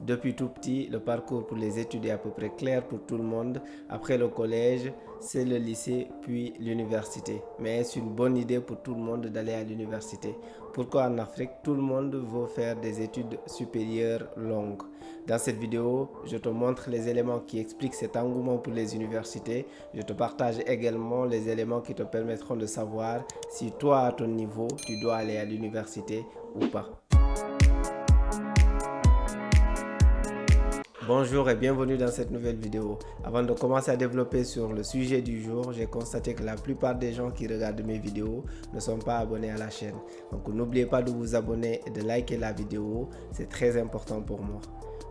Depuis tout petit, le parcours pour les études est à peu près clair pour tout le monde. Après le collège, c'est le lycée, puis l'université. Mais est-ce une bonne idée pour tout le monde d'aller à l'université? Pourquoi en Afrique, tout le monde veut faire des études supérieures longues? Dans cette vidéo, je te montre les éléments qui expliquent cet engouement pour les universités. Je te partage également les éléments qui te permettront de savoir si toi, à ton niveau, tu dois aller à l'université ou pas. Bonjour et bienvenue dans cette nouvelle vidéo. Avant de commencer à développer sur le sujet du jour, j'ai constaté que la plupart des gens qui regardent mes vidéos ne sont pas abonnés à la chaîne. Donc n'oubliez pas de vous abonner et de liker la vidéo, c'est très important pour moi.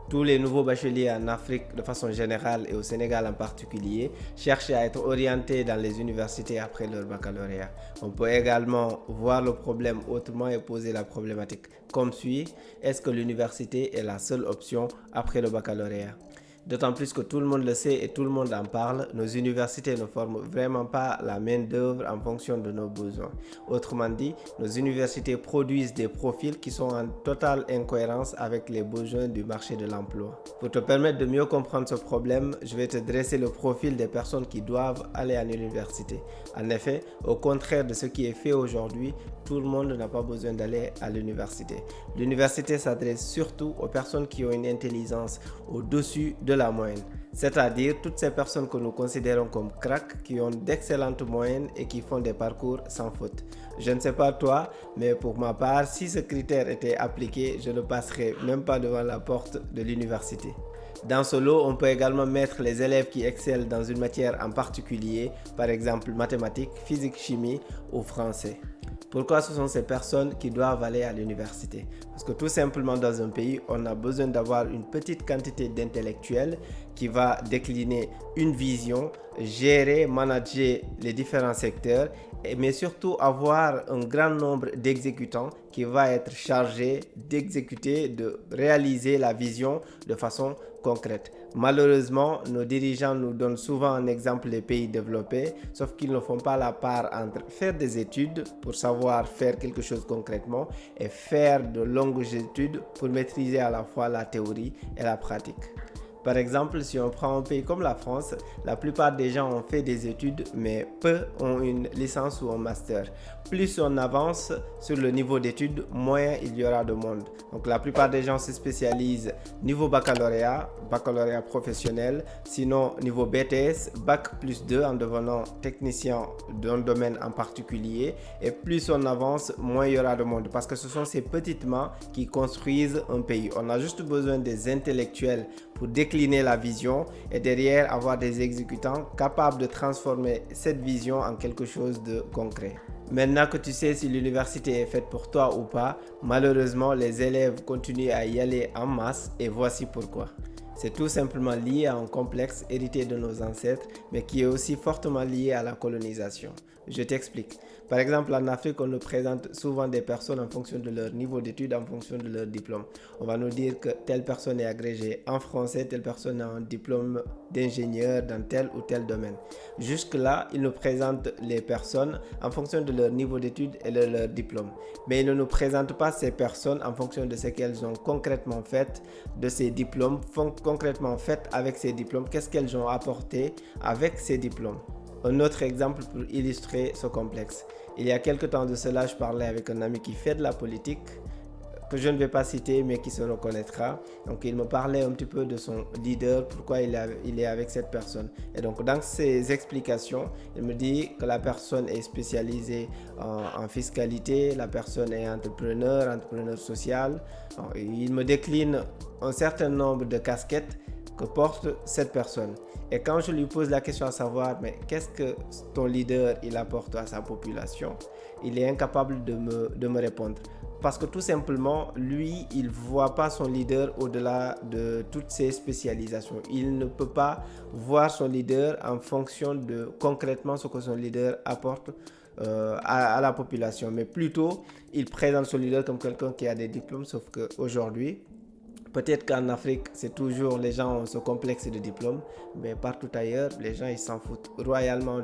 Tous les nouveaux bacheliers en Afrique de façon générale et au Sénégal en particulier cherchent à être orientés dans les universités après leur baccalauréat. On peut également voir le problème autrement et poser la problématique comme suit. Est-ce que l'université est la seule option après le baccalauréat? D'autant plus que tout le monde le sait et tout le monde en parle, nos universités ne forment vraiment pas la main-d'œuvre en fonction de nos besoins. Autrement dit, nos universités produisent des profils qui sont en totale incohérence avec les besoins du marché de l'emploi. Pour te permettre de mieux comprendre ce problème, je vais te dresser le profil des personnes qui doivent aller à l'université. En effet, au contraire de ce qui est fait aujourd'hui, tout le monde n'a pas besoin d'aller à l'université. L'université s'adresse surtout aux personnes qui ont une intelligence au-dessus de la moyenne, c'est-à-dire toutes ces personnes que nous considérons comme cracks, qui ont d'excellentes moyennes et qui font des parcours sans faute. Je ne sais pas toi, mais pour ma part, si ce critère était appliqué, je ne passerais même pas devant la porte de l'université. Dans ce lot, on peut également mettre les élèves qui excellent dans une matière en particulier, par exemple mathématiques, physique, chimie ou français. Pourquoi ce sont ces personnes qui doivent aller à l'université? Parce que tout simplement dans un pays, on a besoin d'avoir une petite quantité d'intellectuels qui va décliner une vision, gérer, manager les différents secteurs, mais surtout avoir un grand nombre d'exécutants qui va être chargé d'exécuter, de réaliser la vision de façon concrète. Malheureusement, nos dirigeants nous donnent souvent un exemple des pays développés, sauf qu'ils ne font pas la part entre faire des études pour savoir faire quelque chose concrètement et faire de longues études pour maîtriser à la fois la théorie et la pratique. Par exemple, si on prend un pays comme la France, la plupart des gens ont fait des études, mais peu ont une licence ou un master. Plus on avance sur le niveau d'études, moins il y aura de monde. Donc la plupart des gens se spécialisent niveau baccalauréat, baccalauréat professionnel, sinon niveau BTS, bac plus 2 en devenant technicien d'un domaine en particulier. Et plus on avance, moins il y aura de monde, parce que ce sont ces petites mains qui construisent un pays. On a juste besoin des intellectuels pour décliner la vision et derrière avoir des exécutants capables de transformer cette vision en quelque chose de concret. Maintenant que tu sais si l'université est faite pour toi ou pas, malheureusement les élèves continuent à y aller en masse et voici pourquoi. C'est tout simplement lié à un complexe hérité de nos ancêtres, mais qui est aussi fortement lié à la colonisation. Je t'explique. Par exemple, en Afrique, on nous présente souvent des personnes en fonction de leur niveau d'études, en fonction de leur diplôme. On va nous dire que telle personne est agrégée en français, telle personne a un diplôme d'ingénieur dans tel ou tel domaine. Jusque-là, ils nous présentent les personnes en fonction de leur niveau d'études et de leur diplôme. Mais ils ne nous présentent pas ces personnes en fonction de ce qu'elles ont concrètement fait de ces diplômes, concrètement fait avec ces diplômes, qu'est-ce qu'elles ont apporté avec ces diplômes. Un autre exemple pour illustrer ce complexe. Il y a quelque temps de cela, je parlais avec un ami qui fait de la politique, que je ne vais pas citer, mais qui se reconnaîtra. Donc, il me parlait un petit peu de son leader, pourquoi il est avec cette personne. Et donc, dans ses explications, il me dit que la personne est spécialisée en fiscalité, la personne est entrepreneur social. Donc, il me décline un certain nombre de casquettes que porte cette personne. Et quand je lui pose la question à savoir, mais qu'est-ce que ton leader il apporte à sa population, il est incapable de me répondre. Parce que tout simplement, lui, il ne voit pas son leader au-delà de toutes ses spécialisations. Il ne peut pas voir son leader en fonction de concrètement ce que son leader apporte à la population. Mais plutôt, il présente son leader comme quelqu'un qui a des diplômes, sauf qu'aujourd'hui, peut-être qu'en Afrique, c'est toujours les gens ont ce complexe de diplôme, mais partout ailleurs, les gens ils s'en foutent royalement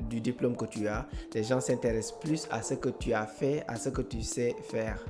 du diplôme que tu as. Les gens s'intéressent plus à ce que tu as fait, à ce que tu sais faire.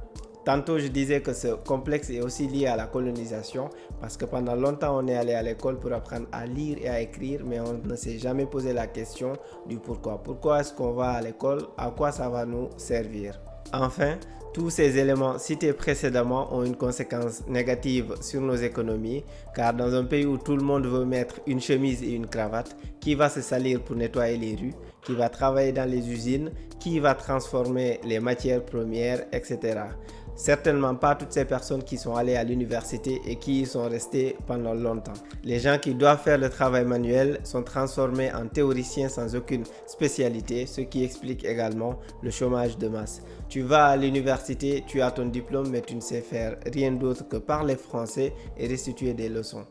Tantôt, je disais que ce complexe est aussi lié à la colonisation parce que pendant longtemps, on est allé à l'école pour apprendre à lire et à écrire, mais on ne s'est jamais posé la question du pourquoi. Pourquoi est-ce qu'on va à l'école? À quoi ça va nous servir? Enfin, tous ces éléments cités précédemment ont une conséquence négative sur nos économies, car dans un pays où tout le monde veut mettre une chemise et une cravate, qui va se salir pour nettoyer les rues, qui va travailler dans les usines, qui va transformer les matières premières, etc. Certainement pas toutes ces personnes qui sont allées à l'université et qui y sont restées pendant longtemps. Les gens qui doivent faire le travail manuel sont transformés en théoriciens sans aucune spécialité, ce qui explique également le chômage de masse. Tu vas à l'université, tu as ton diplôme, mais tu ne sais faire rien d'autre que parler français et restituer des leçons.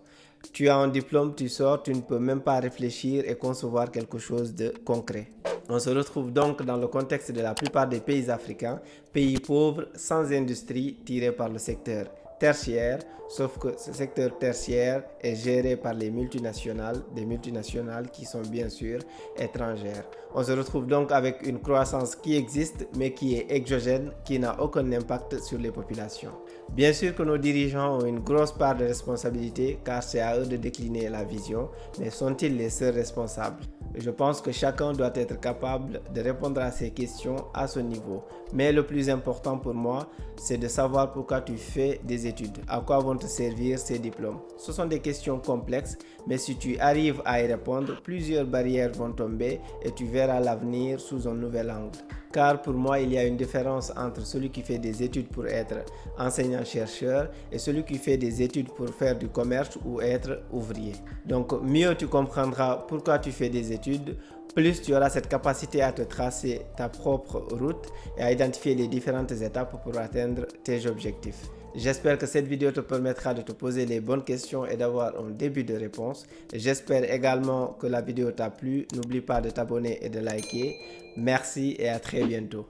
Tu as un diplôme, tu sors, tu ne peux même pas réfléchir et concevoir quelque chose de concret. On se retrouve donc dans le contexte de la plupart des pays africains, pays pauvres, sans industrie, tirés par le secteur tertiaire, sauf que ce secteur tertiaire est géré par les multinationales, des multinationales qui sont bien sûr étrangères. On se retrouve donc avec une croissance qui existe mais qui est exogène, qui n'a aucun impact sur les populations. Bien sûr que nos dirigeants ont une grosse part de responsabilité car c'est à eux de décliner la vision, mais sont-ils les seuls responsables? Je pense que chacun doit être capable de répondre à ces questions à son niveau. Mais le plus important pour moi, c'est de savoir pourquoi tu fais des études, à quoi vont te servir ces diplômes. Ce sont des questions complexes, mais si tu arrives à y répondre, plusieurs barrières vont tomber et tu verras l'avenir sous un nouvel angle. Car pour moi, il y a une différence entre celui qui fait des études pour être enseignant-chercheur et celui qui fait des études pour faire du commerce ou être ouvrier. Donc, mieux tu comprendras pourquoi tu fais des études, plus tu auras cette capacité à te tracer ta propre route et à identifier les différentes étapes pour atteindre tes objectifs. J'espère que cette vidéo te permettra de te poser les bonnes questions et d'avoir un début de réponse. J'espère également que la vidéo t'a plu. N'oublie pas de t'abonner et de liker. Merci et à très bientôt.